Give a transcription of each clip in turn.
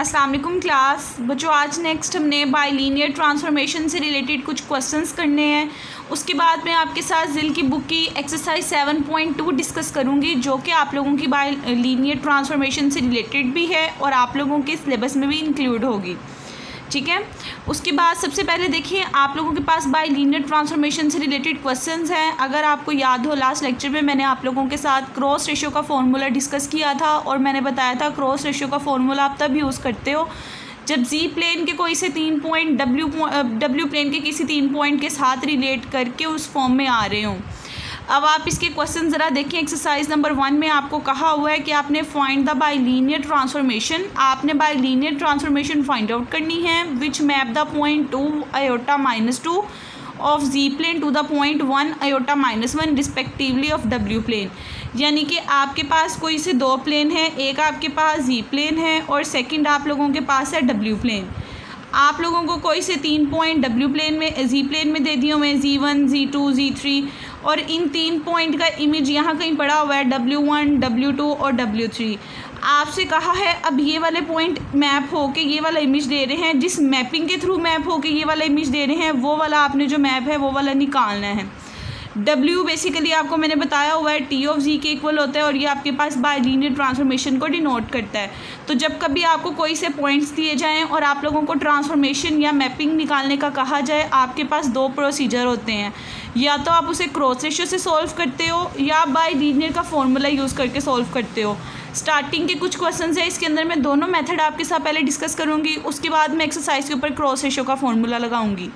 अस्सलाम वालेकुम क्लास बच्चों। आज नेक्स्ट हमने बाइलीनियर ट्रांसफॉर्मेशन से रिलेटेड कुछ क्वेश्चंस करने हैं। उसके बाद मैं आपके साथ जिल की बुक की एक्सरसाइज 7.2 डिस्कस करूंगी, जो कि आप लोगों की बाइलीनियर ट्रांसफॉर्मेशन से रिलेटेड भी है और आप लोगों के सिलेबस में भी इंक्लूड होगी। ठीक है, उसके बाद सबसे पहले देखिए, आप लोगों के पास बाइलीनियर ट्रांसफॉर्मेशन से रिलेटेड क्वेश्चंस हैं। अगर आपको याद हो, लास्ट लेक्चर में मैंने आप लोगों के साथ क्रॉस रेशियो का फॉर्मूला डिस्कस किया था और मैंने बताया था क्रॉस रेशियो का फॉर्मूला आप तब यूज़ करते हो जब जी प्लेन के कोई से 3 पॉइंट डब्ल्यू प्लेन के किसी 3 पॉइंट के साथ रिलेट करके उस फॉर्म में आ रहे हों। अब आप इसके क्वेश्चन ज़रा देखें। एक्सरसाइज नंबर 1 में आपको कहा हुआ है कि आपने फाइंड द बाइलीनियर ट्रांसफॉर्मेशन, आपने बाइलीनियर ट्रांसफॉर्मेशन फाइंड आउट करनी है which map the point 2 iota -2 of z plane to the point 1 iota -1 respectively of डब्ल्यू प्लेन। यानी कि आपके पास कोई से 2 प्लेन है, एक आपके पास जी प्लेन है और सेकंड आप लोगों के पास है डब्ल्यू प्लेन। आप लोगों को कोई से 3 पॉइंट डब्ल्यू प्लेन में जी प्लेन में दे दिए हुए हैं, जी1 जी2 जी3, और इन 3 पॉइंट का इमेज यहाँ कहीं पड़ा हुआ है w1 w2 और w3। आपसे कहा है अब ये वाले पॉइंट मैप हो के ये वाला इमेज दे रहे हैं, जिस मैपिंग के थ्रू मैप हो के ये वाला इमेज दे रहे हैं वो वाला आपने जो मैप है वो वाला निकालना है। W बेसिकली आपको मैंने बताया हुआ है T ऑफ Z के इक्वल होता है और ये आपके पास बाइलीनियर ट्रांसफॉर्मेशन को डिनोट करता है। तो जब कभी आपको कोई से पॉइंट्स दिए जाएं और आप लोगों को ट्रांसफॉर्मेशन या मैपिंग निकालने का कहा जाए, आपके पास 2 प्रोसीजर होते हैं। या तो आप उसे क्रॉस रेशियो से सॉल्व करते हो या बाइलीनियर का फॉर्मूला यूज़ करके सॉल्व करते हो। स्टार्टिंग के कुछ क्वेश्चंस है, इसके अंदर मैं दोनों मेथड आपके साथ पहले डिस्कस करूँगी, उसके बाद मैं एक्सरसाइज के ऊपर क्रॉस रेशियो का फॉर्मूला लगाऊंगी।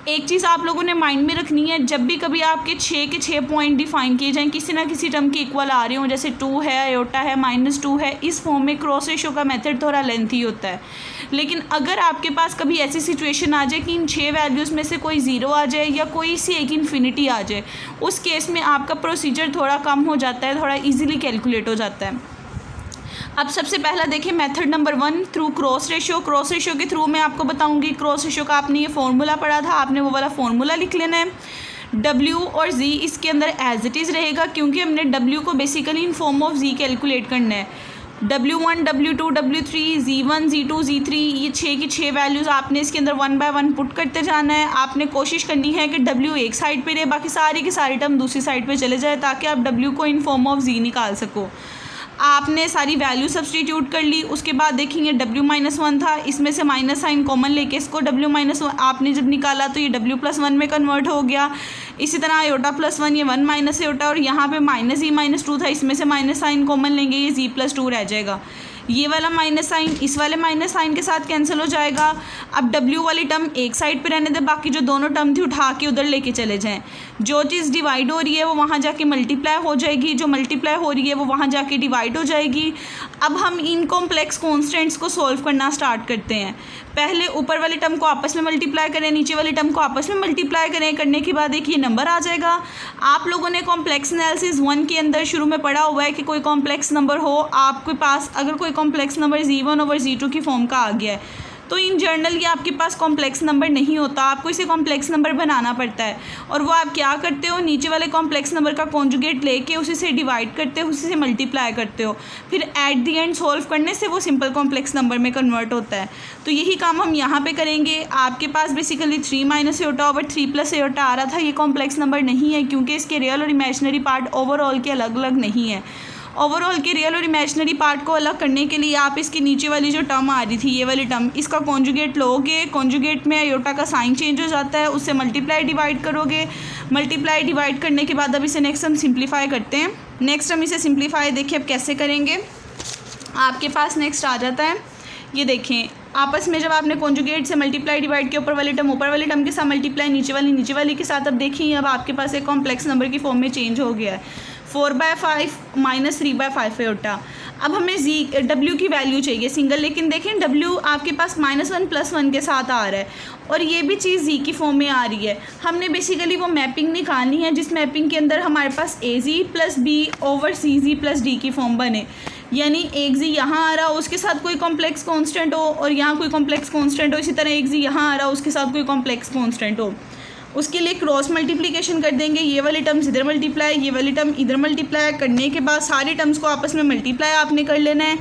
एक चीज़ आप लोगों ने माइंड में रखनी है, जब भी कभी आपके 6 के 6 पॉइंट डिफाइन किए जाएं किसी ना किसी टर्म के इक्वल आ रहे हों, जैसे 2 है, आयोटा है, -2 है, इस फॉर्म में क्रॉस रेशियो का मेथड थोड़ा लेंथी होता है। लेकिन अगर आपके पास कभी ऐसी सिचुएशन आ जाए कि इन 6 वैल्यूज़ में से कोई 0 आ जाए या कोई सी एक इन्फिनिटी आ जाए, उस केस में आपका प्रोसीजर थोड़ा कम हो जाता है, थोड़ा ईजिली कैलकुलेट हो जाता है। अब सबसे पहला देखिए method number 1 through cross ratio. Cross ratio के थ्रू मैं आपको बताऊंगी। क्रॉस रेशियो का आपने ये फॉर्मूला पढ़ा था, आपने वो वाला फॉर्मूला लिख लेना है। W और Z इसके अंदर एज इट इज़ रहेगा, क्योंकि हमने W को basically in form of Z calculate करना है। W1 W2 W3 Z1 Z2 Z3, ये 6 की 6 वैल्यूज़ आपने इसके अंदर 1 बाय 1 पुट करते जाना है। आपने कोशिश करनी है कि W एक साइड पे रहे, बाकी सारी की सारी टर्म दूसरी साइड पे चले जाए, ताकि आप W को इन फॉर्म ऑफ Z निकाल सको। आपने सारी वैल्यू सब्सटीट्यूट कर ली। उसके बाद देखेंगे W-1 था, इसमें से माइनस साइन कॉमन लेके इसको W-1 आपने जब निकाला तो ये W+1 में कन्वर्ट हो गया। इसी तरह आयोटा+1 ये 1 माइनस आयोटा, और यहाँ पे -E-2 था, इसमें से माइनस साइन कॉमन लेंगे, ये Z+2 रह जाएगा। ये वाला माइनस साइन इस वाले माइनस साइन के साथ कैंसिल हो जाएगा। अब W वाली टर्म एक साइड पे रहने दे, बाकी जो दोनों टर्म थी उठा के उधर लेके चले जाएं। जो चीज़ डिवाइड हो रही है वो वहाँ जाके मल्टीप्लाई हो जाएगी, जो मल्टीप्लाई हो रही है वो वहाँ जाके डिवाइड हो जाएगी। अब हम इन कॉम्प्लेक्स कॉन्स्टेंट्स को सॉल्व करना स्टार्ट करते हैं। पहले ऊपर वाली टर्म को आपस में मल्टीप्लाई करें, नीचे वाली टर्म को आपस में मल्टीप्लाई करें। करने के बाद एक ये नंबर आ जाएगा। आप लोगों ने कॉम्प्लेक्स एनालिसिस 1 के अंदर शुरू में पढ़ा हुआ है कि कोई कॉम्प्लेक्स नंबर हो आपके पास, अगर कोई complex number Z1 over Z2 की फॉर्म का आ गया है तो इन जनरल ये आपके पास कॉम्प्लेक्स नंबर नहीं होता, आपको इसे कॉम्प्लेक्स नंबर बनाना पड़ता है। और वो आप क्या करते हो, नीचे वाले कॉम्प्लेक्स नंबर का कॉन्जुगेट लेके उसी से डिवाइड करते हो, उसी से मल्टीप्लाई करते हो, फिर एट दी एंड सॉल्व करने से वो सिंपल कॉम्प्लेक्स नंबर में कन्वर्ट होता है। तो यही काम हम यहाँ पे करेंगे। आपके पास basically 3 minus iota over 3 plus iota आ रहा था, ये कॉम्प्लेक्स नंबर नहीं है क्योंकि इसके रियल और इमेजिनरी पार्ट ओवरऑल के अलग अलग नहीं है। ओवरऑल के रियल और इमेजिनरी पार्ट को अलग करने के लिए आप इसके नीचे वाली जो टर्म आ रही थी, ये वाली टर्म, इसका कॉन्जुगेट लोगे। कॉन्जुगेट में आयोटा का साइन चेंज हो जाता है, उससे मल्टीप्लाई डिवाइड करोगे। मल्टीप्लाई डिवाइड करने के बाद अब इसे नेक्स्ट हम सिंप्लीफाई करते हैं। नेक्स्ट हम इसे सिंप्लीफाई देखिए अब कैसे करेंगे। आपके पास नेक्स्ट आ जाता है, ये देखें, आपस में जब आपने कॉन्जुगेट से मल्टीप्लाई डिवाइड किया, ऊपर वाली टर्म के साथ मल्टीप्लाई, नीचे वाली के साथ, अब देखिए अब आपके पास एक कॉम्प्लेक्स नंबर की फॉर्म में चेंज हो गया है। 4/5 माइनस 3/5 आयोटा। अब हमें W की वैल्यू चाहिए सिंगल, लेकिन देखें W आपके पास -1 + 1 के साथ आ रहा है और ये भी चीज़ Z की फॉर्म में आ रही है। हमने बेसिकली वो मैपिंग निकालनी है जिस मैपिंग के अंदर हमारे पास AZ + B over CZ + D की फॉर्म बने। यानी एक Z यहाँ आ रहा हो उसके साथ कोई कॉम्प्लेक्स कॉन्स्टेंट हो और यहाँ कोई कॉम्प्लेक्स कॉन्स्टेंट हो, इसी तरह एक Z यहाँ आ रहा हो उसके साथ कोई कॉम्प्लेक्स कॉन्स्टेंट हो। उसके लिए क्रॉस मल्टीप्लिकेशन कर देंगे, ये वाली टर्म्स इधर मल्टीप्लाई, ये वाली टर्म इधर मल्टीप्लाई करने के बाद सारी टर्म्स को आपस में मल्टीप्लाई आपने कर लेना है।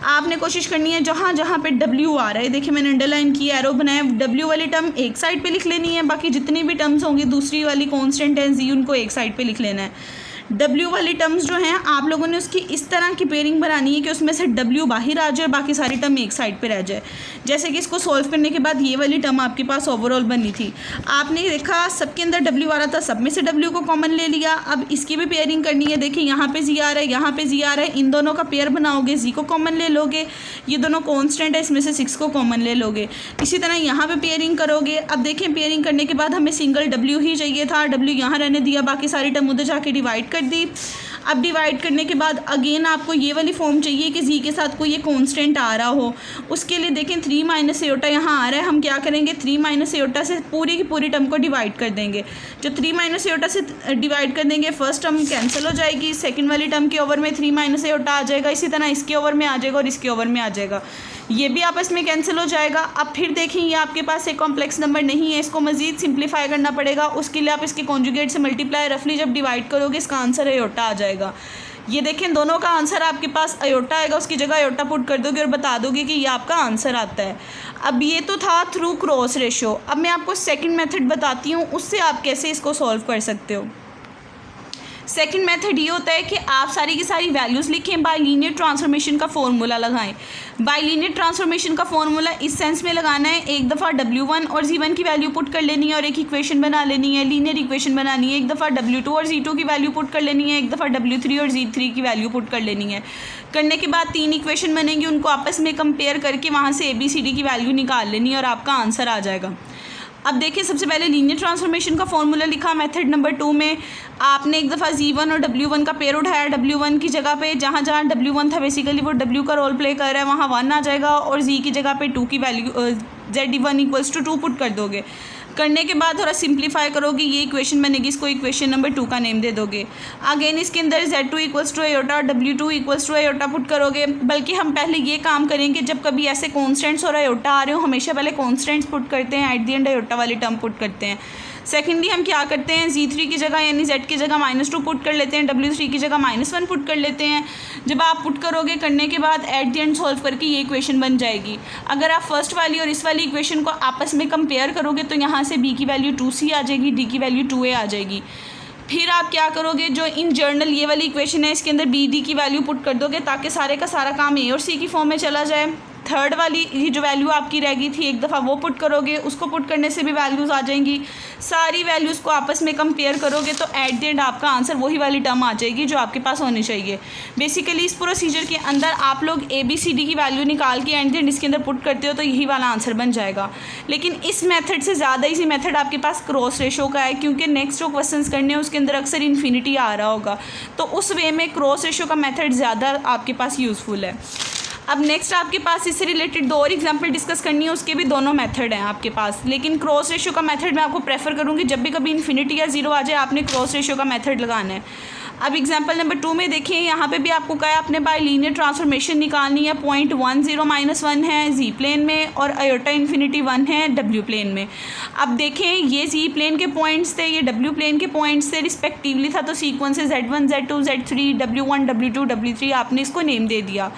आपने कोशिश करनी है जहाँ जहाँ पे डब्ल्यू आ रहा है, देखिए मैंने अंडरलाइन की एरो बनाया, डब्ल्यू वाली टर्म एक साइड पे लिख लेनी है, बाकी जितनी भी टर्म्स होंगी दूसरी वाली कांस्टेंट है जी उनको एक साइड पे लिख लेना है। डब्ल्यू वाली टर्म्स जो हैं आप लोगों ने उसकी इस तरह की पेयरिंग बनानी है कि उसमें से डब्ल्यू बाहर आ जाए, बाकी सारी टर्म एक साइड पे रह जाए। जैसे कि इसको सॉल्व करने के बाद ये वाली टर्म आपके पास ओवरऑल बनी थी, आपने देखा सबके अंदर डब्ल्यू आ रहा था, सब में से डब्ल्यू को कॉमन ले लिया। अब इसकी भी पेयरिंग करनी है, देखिए यहाँ पे जी आ रहा है, यहाँ पे जी आ रहा है, इन दोनों का पेयर बनाओगे, जी को कॉमन ले लोगे, ये दोनों कॉन्स्टेंट है इसमें से 6 को कॉमन ले लोगे। इसी तरह यहाँ पे पेयरिंग करोगे। अब देखें पेयरिंग करने के बाद हमें सिंगल डब्ल्यू ही चाहिए था, डब्ल्यू यहाँ रहने दिया, बाकी सारी टर्म उधर जाके डिवाइड कर दी। अब डिवाइड करने के बाद अगेन आपको ये वाली फॉर्म चाहिए कि जी के साथ कोई ये कांस्टेंट आ रहा हो। उसके लिए देखें 3 माइनस एयोटा यहाँ आ रहा है, हम क्या करेंगे 3 माइनस एयोटा से पूरी की पूरी टर्म को डिवाइड कर देंगे। जो 3 माइनस एयोटा से डिवाइड कर देंगे फर्स्ट टर्म कैंसिल हो जाएगी, सेकंड वाली टर्म के ओवर में 3 माइनस एयोटा आ जाएगा, इसी तरह इसके ओवर में आ जाएगा और इसके ओवर में आ जाएगा, ये भी आपस में कैंसिल हो जाएगा। अब फिर देखें ये आपके पास एक कॉम्प्लेक्स नंबर नहीं है, इसको मजीद सिंप्लीफाई करना पड़ेगा। उसके लिए आप इसके कॉन्जुगेट से मल्टीप्लाई रफली जब डिवाइड करोगे इसका आंसर अयोटा आ जाएगा। ये देखें दोनों का आंसर आपके पास अयोटा आएगा, उसकी जगह अयोटा पुट कर दोगे और बता दोगे कि ये आपका आंसर आता है। अब ये तो था थ्रू क्रॉस रेशो। अब मैं आपको सेकंड मेथड बताती हूँ, उससे आप कैसे इसको सॉल्व कर सकते हो। सेकंड मेथड ये होता है कि आप सारी की सारी वैल्यूज़ लिखें, बाइलिनियर ट्रांसफॉर्मेशन का फॉर्मूला लगाएं। बाइलिनियर ट्रांसफॉर्मेशन का फॉर्मूला इस सेंस में लगाना है, एक दफ़ा W1 और Z1 की वैल्यू पुट कर लेनी है और एक इक्वेशन बना लेनी है, लीनियर इक्वेशन बनानी है। एक दफ़ा W2 और Z2 की वैल्यू पुट कर लेनी है, एक दफ़ा W3 और Z3 की वैल्यू पुट कर लेनी है। करने के बाद 3 इक्वेशन बनेंगी, उनको आपस में कंपेयर करके वहाँ से ABCD की वैल्यू निकाल लेनी है और आपका आंसर आ जाएगा। अब देखिए सबसे पहले लीनियर ट्रांसफॉर्मेशन का फॉर्मूला लिखा मेथड नंबर 2 में। आपने एक दफ़ा Z1 और W1 का पेयर उठाया, W1 की जगह पे जहाँ जहाँ W1 था बेसिकली वो W का रोल प्ले कर रहा है, वहाँ 1 आ जाएगा और Z की जगह पे 2 की value Z1 equals to 2 put कर दोगे। करने के बाद थोड़ा सिंप्लीफाई करोगे, ये इक्वेशन बनेगी, इसको इक्वेशन नंबर 2 का नेम दे दोगे। अगेन इसके अंदर Z2 इक्वल्स टू अयोटा और W2 equals to aorta put करोगे। बल्कि हम पहले ये काम करेंगे, जब कभी ऐसे कॉन्स्टेंट्स और अयोटा आ रहे हो हमेशा पहले कॉन्स्टेंट्स पुट करते हैं, एट द एंड अयोटा वाली टर्म पुट करते हैं। सेकेंडली हम क्या करते हैं, Z3 की जगह यानी Z की जगह -2 पुट कर लेते हैं, W3 की जगह -1 पुट कर लेते हैं। जब आप पुट करोगे करने के बाद एट द एंड सॉल्व करके ये इक्वेशन बन जाएगी। अगर आप फर्स्ट वाली और इस वाली इक्वेशन को आपस में कंपेयर करोगे तो यहाँ से B की वैल्यू 2C आ जाएगी, D की वैल्यू 2A आ जाएगी। फिर आप क्या करोगे, जो इन जर्नल ये वाली इक्वेशन है इसके अंदर B D की वैल्यू पुट कर दोगे ताकि सारे का सारा काम A और C की फॉर्म में चला जाए। थर्ड वाली ये जो वैल्यू आपकी रह गई थी एक दफ़ा वो पुट करोगे, उसको पुट करने से भी वैल्यूज़ आ जाएंगी। सारी वैल्यूज़ को आपस में कंपेयर करोगे तो एट द एंड आपका आंसर वही वाली टर्म आ जाएगी जो आपके पास होनी चाहिए। बेसिकली इस प्रोसीजर के अंदर आप लोग ABCD की वैल्यू निकाल के एट द एंड इसके अंदर पुट करते हो तो यही वाला आंसर बन जाएगा। लेकिन इस मेथड से ज़्यादा इसी मेथड आपके पास क्रॉस रेशो का है, क्योंकि नेक्स्ट जो क्वेश्चन करने हैं उसके अंदर अक्सर इन्फिनिटी आ रहा होगा, तो उस वे में क्रॉस रेशो का मेथड ज़्यादा आपके पास यूज़फुल है। अब नेक्स्ट आपके पास इससे रिलेटेड 2 और एग्जांपल डिस्कस करनी है, उसके भी दोनों मेथड हैं आपके पास। लेकिन क्रॉस रेशियो का मेथड मैं आपको प्रेफर करूँगी, जब भी कभी इन्फिनिटी या 0 आ जाए आपने क्रॉस रेशियो का मेथड लगाना है। अब एग्जांपल नंबर 2 में देखिए, यहाँ पे भी आपको कहा है आपने बाइलिनियर ट्रांसफॉर्मेशन निकालनी है। पॉइंट 1 0 -1 है Z प्लेन में और अयोटा इन्फिनिटी 1 है W प्लेन में। अब देखें ये Z प्लेन के पॉइंट्स थे, ये W प्लेन के पॉइंट्स थे रिस्पेक्टिवली था, तो सीक्वेंस है Z1 Z2 Z3 W1 W2 W3 आपने इसको नेम दे दिया।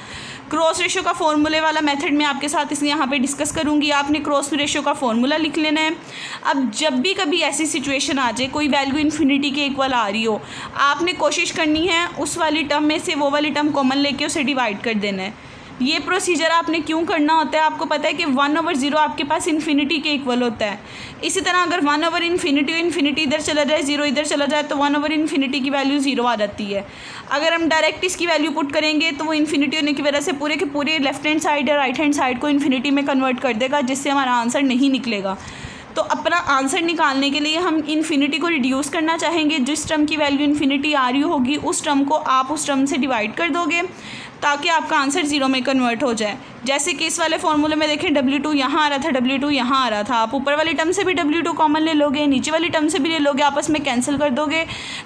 क्रॉस रेशो का फॉर्मूले वाला मेथड मैं आपके साथ इसलिए यहाँ पे डिस्कस करूँगी। आपने क्रॉस रेशो का फॉर्मूला लिख लेना है। अब जब भी कभी ऐसी सिचुएशन आ जाए कोई वैल्यू इन्फिनिटी के इक्वल आ रही हो, आपने कोशिश करनी है उस वाली टर्म में से वो वाली टर्म कॉमन लेके उसे डिवाइड कर देना है। ये प्रोसीजर आपने क्यों करना होता है, आपको पता है कि 1/0 आपके पास इन्फिनिटी के इक्वल होता है। इसी तरह अगर 1/इन्फिनिटी इधर चला जाए 0 इधर चला जाए तो 1/इन्फिनिटी की वैल्यू 0 आ जाती है। अगर हम डायरेक्ट इसकी वैल्यू पुट करेंगे तो वो इन्फिनिटी होने की वजह से पूरे के पूरे लेफ्ट हैंड साइड या राइट हैंड साइड को इन्फिनिटी में कन्वर्ट कर देगा, जिससे हमारा आंसर नहीं निकलेगा। तो अपना आंसर निकालने के लिए हम इन्फिनिटी को रिड्यूस करना चाहेंगे। जिस टर्म की वैल्यू इन्फिनिटी आ रही होगी उस टर्म को आप उस टर्म से डिवाइड कर दोगे ताकि आपका आंसर 0 में कन्वर्ट हो जाए। जैसे कि इस वाले फॉर्मूले में देखें W2 यहाँ आ रहा था, W2 यहाँ आ रहा था, आप ऊपर वाली टर्म से भी W2 कॉमन ले लोगे, नीचे वाली टर्म से भी ले लोगे, आपस में कैंसिल कर दोगे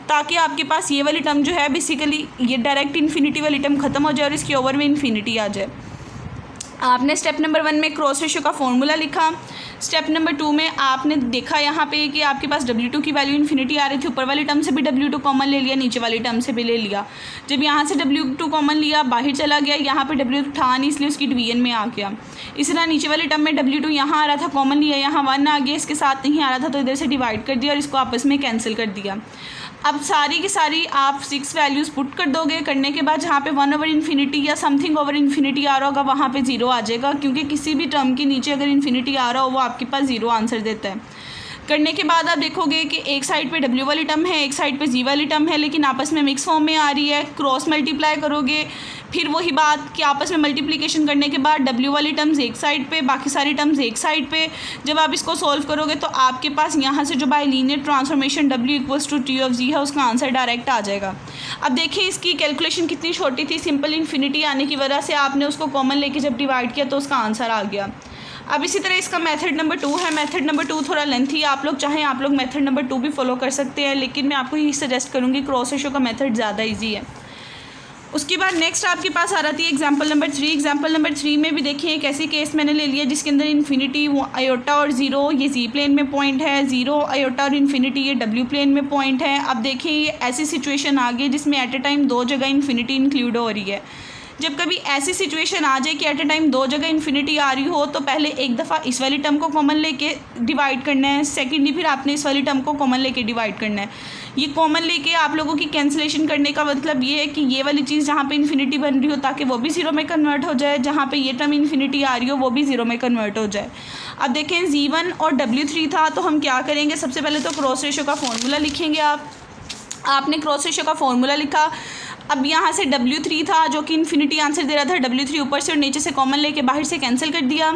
ताकि आपके पास ये वाली टर्म जो है बेसिकली ये डायरेक्ट इन्फिनिटी वाली टर्म खत्म हो जाए और इसकी ओवर में इन्फिनिटी आ जाए। आपने स्टेप नंबर 1 में क्रॉस रेशियो का फॉर्मूला लिखा। स्टेप नंबर 2 में आपने देखा यहाँ पे कि आपके पास W2 की वैल्यू इन्फिनिटी आ रही थी, ऊपर वाली टर्म से भी W2 कॉमन ले लिया, नीचे वाली टर्म से भी ले लिया। जब यहाँ से W2 कॉमन लिया, बाहर चला गया, यहाँ पे W2 था नहीं इसलिए उसकी डिवीजन में आ गया। इसी तरह नीचे वाली टर्म में W2 यहाँ आ रहा था, कॉमन लिया, यहाँ 1 आ गया, इसके साथ नहीं आ रहा था तो इधर से डिवाइड कर दिया और इसको आपस में कैंसिल कर दिया। अब सारी की सारी आप 6 वैल्यूज़ पुट कर दोगे। करने के बाद जहाँ पे 1/इन्फिनिटी या समथिंग ओवर इन्फिनिटी आ रहा होगा वहाँ पे 0 आ जाएगा, क्योंकि किसी भी टर्म के नीचे अगर इन्फिनिटी आ रहा हो वो आपके पास 0 आंसर देता है। करने के बाद आप देखोगे कि एक साइड पे W वाली टर्म है, एक साइड पे G वाली टर्म है, लेकिन आपस में मिक्स फॉर्म में आ रही है। क्रॉस मल्टीप्लाई करोगे, फिर वही बात कि आपस में मल्टीप्लिकेशन करने के बाद W वाली टर्म्स एक साइड पे, बाकी सारी टर्म्स एक साइड पे। जब आप इसको सॉल्व करोगे तो आपके पास यहाँ से जो bye linear transformation W = T of G है उसका आंसर डायरेक्ट आ जाएगा। अब देखिए इसकी कैलकुलेशन कितनी छोटी थी, सिंपल इन्फिनिटी आने की वजह से आपने उसको कॉमन लेके जब डिवाइड किया तो उसका आंसर आ गया। अब इसी तरह इसका मेथड नंबर 2 है। मेथड नंबर 2 थोड़ा लेंथी है, आप लोग चाहें आप लोग मेथड नंबर 2 भी फॉलो कर सकते हैं, लेकिन मैं आपको यही सजेस्ट करूँगी क्रॉस रेशियो का मेथड ज़्यादा ईजी है। उसके बाद नेक्स्ट आपके पास आ रही है एग्जाम्पल नंबर 3। एग्जाम्पल नंबर 3 में भी देखिए एक ऐसी केस मैंने ले लिया जिसके अंदर इन्फिनिटी, आयोटा और 0 ये जी प्लेन में पॉइंट है, 0 आयोटा और इन्फिनिटी ये W प्लेन में पॉइंट है। अब देखिए ये ऐसी सिचुएशन आ गई जिसमें एट ए टाइम 2 जगह इन्फिनिटी इंक्लूड हो रही है। जब कभी ऐसी सिचुएशन आ जाए कि एट ए टाइम 2 जगह इन्फिनिटी आ रही हो तो पहले एक दफ़ा इस वाली टर्म को कॉमन लेके डिवाइड करना है, सेकेंडली फिर आपने इस वाली टर्म को कॉमन लेके डिवाइड करना है। ये कॉमन लेके आप लोगों की कैंसिलेशन करने का मतलब ये है कि ये वाली चीज़ जहाँ पे इन्फिनिटी बन रही हो ताकि वो भी 0 में कन्वर्ट हो जाए, जहाँ पे ये टर्म इन्फिनिटी आ रही हो वो भी 0 में कन्वर्ट हो जाए। अब देखें G1 और W3 था तो हम क्या करेंगे, सबसे पहले तो क्रॉस रेशियो का फॉर्मूला लिखेंगे। आपने क्रॉस रेशियो का फॉर्मूला लिखा। अब यहाँ से W3 था जो कि इन्फिनिटी आंसर दे रहा था, W3 ऊपर से और नीचे से कॉमन लेके बाहर से कैंसिल कर दिया।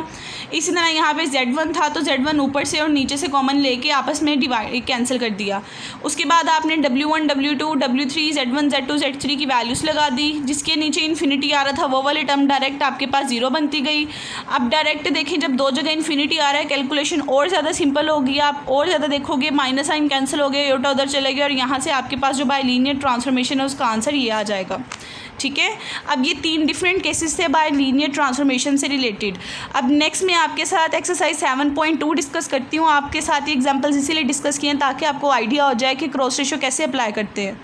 इसी तरह यहाँ पे Z1 था तो Z1 ऊपर से और नीचे से कॉमन लेके आपस में डिवाइड कैंसिल कर दिया। उसके बाद आपने W1, W2, W3, Z1, Z2, Z3 की वैल्यूज़ लगा दी। जिसके नीचे इन्फिनिटी आ रहा था वो वाली टर्म डायरेक्ट आपके पास 0 बनती गई। अब डायरेक्ट देखें जब 2 जगह इन्फिनिटी आ रहा है कैलकुलेशन और ज़्यादा सिंपल होगी। आप और ज़्यादा देखोगे माइनस साइन कैंसिल हो गया, योटा उधर चले गए और यहाँ से आपके पास जो बाय लीनियर ट्रांसफॉर्मेशन है उसका आंसर ये आ जाएगा। ठीक है, अब ये 3 डिफरेंट केसेस थे बाय लीनियर ट्रांसफॉर्मेशन से रिलेटेड। अब नेक्स्ट मैं आपके साथ एक्सरसाइज 7.2 डिस्कस करती हूँ। आपके साथ ये एग्जांपल्स इसीलिए डिस्कस किए हैं ताकि आपको आइडिया हो जाए कि क्रॉस रेशियो कैसे अप्लाई करते हैं।